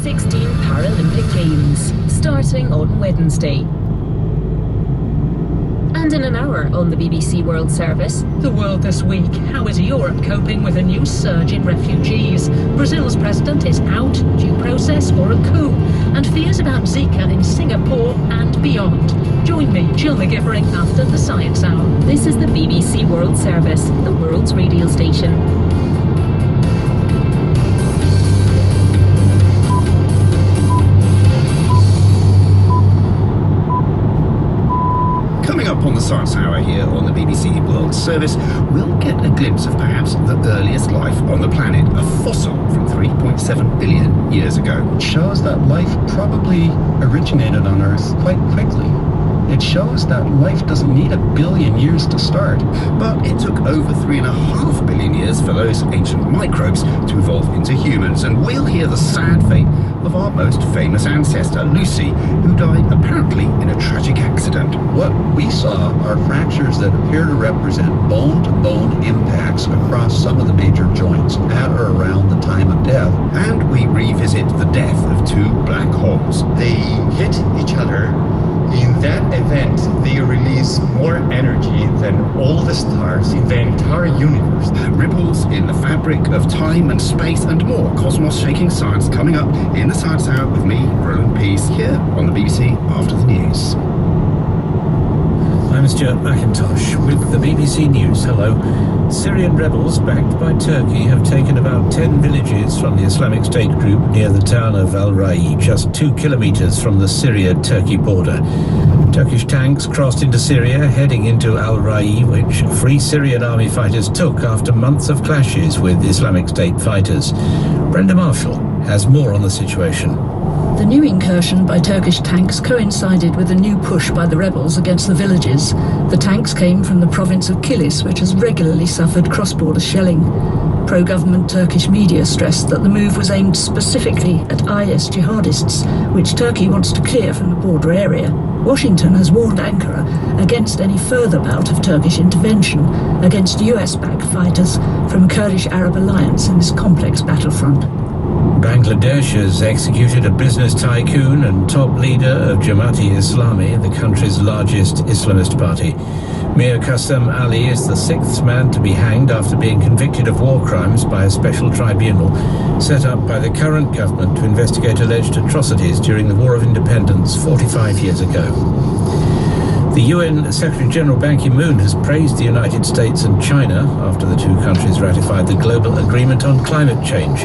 2016 Paralympic Games, starting on Wednesday. And in an hour on the BBC World Service. The world this week. How is Europe coping with a new surge in refugees? Brazil's president is out, due process or a coup? And fears about Zika in Singapore and beyond. Join me, Jill McGivering, after the Science Hour. This is the BBC World Service, the world's radio station. On the Science Hour here on the BBC World Service, we'll get a glimpse of perhaps the earliest life on the planet, a fossil from 3.7 billion years ago. It shows that life probably originated on Earth quite quickly. It shows that life doesn't need 1 billion years to start. But it took over 3.5 billion years for those ancient microbes to evolve into humans, and we'll hear the sad fate of our most famous ancestor, Lucy, who died apparently in a tragic accident. What we saw are fractures that appear to represent bone-to-bone impacts across some of the major joints at or around the time of death. And we revisit the death of 2 black holes. They hit each other. In that event, they release more energy than all the stars in the entire universe. Ripples in the fabric of time and space and more cosmos-shaking science coming up in the Science Hour with me, Roland Peace, here on the BBC After the News. I'm Stuart McIntosh with the BBC News. Hello. Syrian rebels backed by Turkey have taken about 10 villages from the Islamic State group near the town of Al-Rai, just 2 kilometers from the Syria-Turkey border. Turkish tanks crossed into Syria, heading into Al-Rai, which Free Syrian Army fighters took after months of clashes with Islamic State fighters. Brenda Marshall has more on the situation. The new incursion by Turkish tanks coincided with a new push by the rebels against the villages. The tanks came from the province of Kilis, which has regularly suffered cross-border shelling. Pro-government Turkish media stressed that the move was aimed specifically at IS jihadists, which Turkey wants to clear from the border area. Washington has warned Ankara against any further bout of Turkish intervention against US-backed fighters from Kurdish Arab Alliance in this complex battlefront. Bangladesh has executed a business tycoon and top leader of Jamaat-e-Islami, the country's largest Islamist party. Mir Qasem Ali is the 6th man to be hanged after being convicted of war crimes by a special tribunal set up by the current government to investigate alleged atrocities during the War of Independence 45 years ago. The UN Secretary-General Ban Ki-moon has praised the United States and China after the 2 countries ratified the Global Agreement on Climate Change.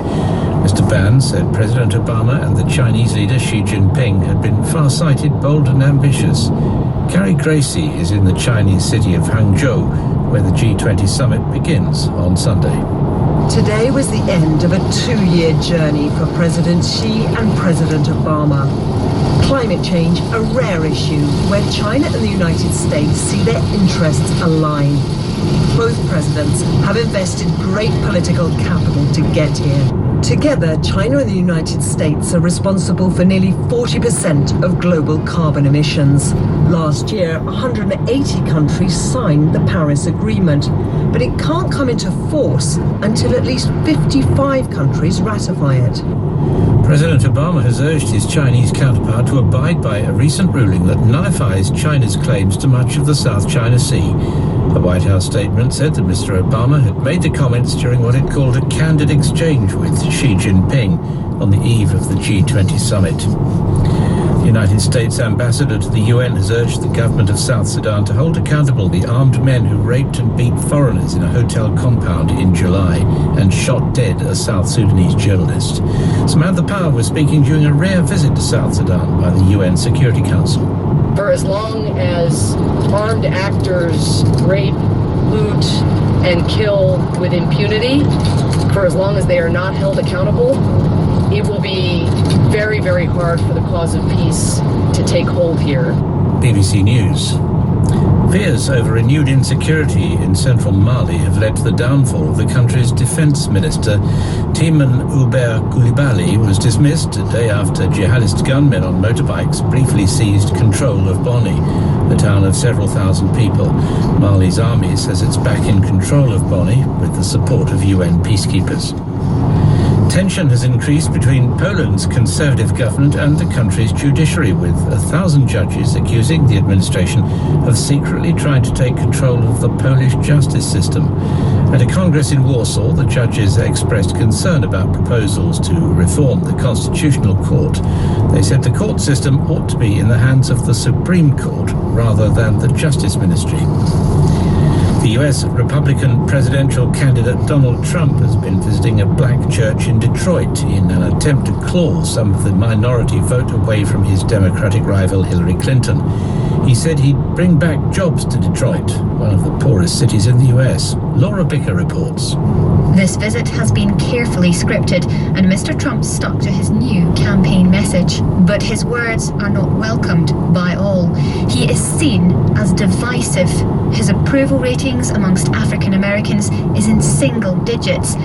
Mr. Ban said President Obama and the Chinese leader Xi Jinping had been far-sighted, bold and ambitious. Carrie Gracie is in the Chinese city of Hangzhou, where the G20 summit begins on Sunday. Today was the end of a 2-year journey for President Xi and President Obama. Climate change, a rare issue where China and the United States see their interests align. Both presidents have invested great political capital to get here. Together, China and the United States are responsible for nearly 40% of global carbon emissions. Last year, 180 countries signed the Paris Agreement, but it can't come into force until at least 55 countries ratify it. President Obama has urged his Chinese counterpart to abide by a recent ruling that nullifies China's claims to much of the South China Sea. A White House statement said that Mr. Obama had made the comments during what it called a candid exchange with Xi Jinping on the eve of the G20 summit. The United States ambassador to the UN has urged the government of South Sudan to hold accountable the armed men who raped and beat foreigners in a hotel compound in July and shot dead a South Sudanese journalist. Samantha Power was speaking during a rare visit to South Sudan by the UN Security Council. For as long as armed actors rape, loot, and kill with impunity, for as long as they are not held accountable, it will be very, very hard for the cause of peace to take hold here. BBC News. Fears over renewed insecurity in central Mali have led to the downfall of the country's defense minister. Timan Hubert Koulibaly was dismissed a day after jihadist gunmen on motorbikes briefly seized control of Boni, the town of several thousand people. Mali's army says it's back in control of Boni with the support of UN peacekeepers. Tension has increased between Poland's conservative government and the country's judiciary, with 1,000 judges accusing the administration of secretly trying to take control of the Polish justice system. At a congress in Warsaw, the judges expressed concern about proposals to reform the Constitutional Court. They said the court system ought to be in the hands of the Supreme Court rather than the Justice Ministry. The US Republican presidential candidate Donald Trump has been visiting a black church in Detroit in an attempt to claw some of the minority vote away from his Democratic rival Hillary Clinton. He said he'd bring back jobs to Detroit, one of the poorest cities in the US. Laura Bicker reports. This visit has been carefully scripted, and Mr. Trump stuck to his new campaign message. But his words are not welcomed by all. He is seen as divisive. His approval ratings amongst African Americans is in single digits.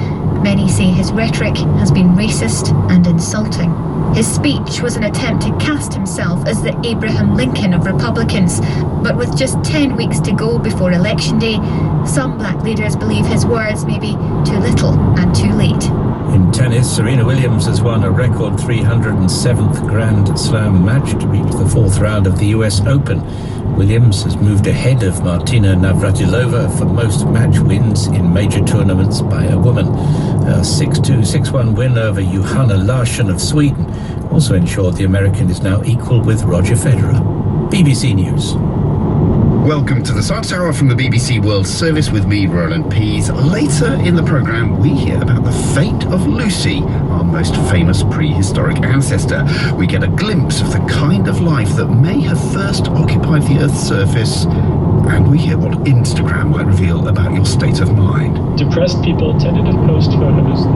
Many say his rhetoric has been racist and insulting. His speech was an attempt to cast himself as the Abraham Lincoln of Republicans. But with just 10 weeks to go before Election Day, some black leaders believe his words may be too little and too late. In tennis, Serena Williams has won a record 307th Grand Slam match to reach the fourth round of the US Open. Williams has moved ahead of Martina Navratilova for most match wins in major tournaments by a woman. A 6-2, 6-1 win over Johanna Larsson of Sweden also ensured the American is now equal with Roger Federer. BBC News. Welcome to the Science Hour from the BBC World Service with me, Roland Pease. Later in the programme, we hear about the fate of Lucy, our most famous prehistoric ancestor. We get a glimpse of the kind of life that may have first occupied the Earth's surface, and we hear what Instagram might reveal about your state of mind. Depressed people tended to post photos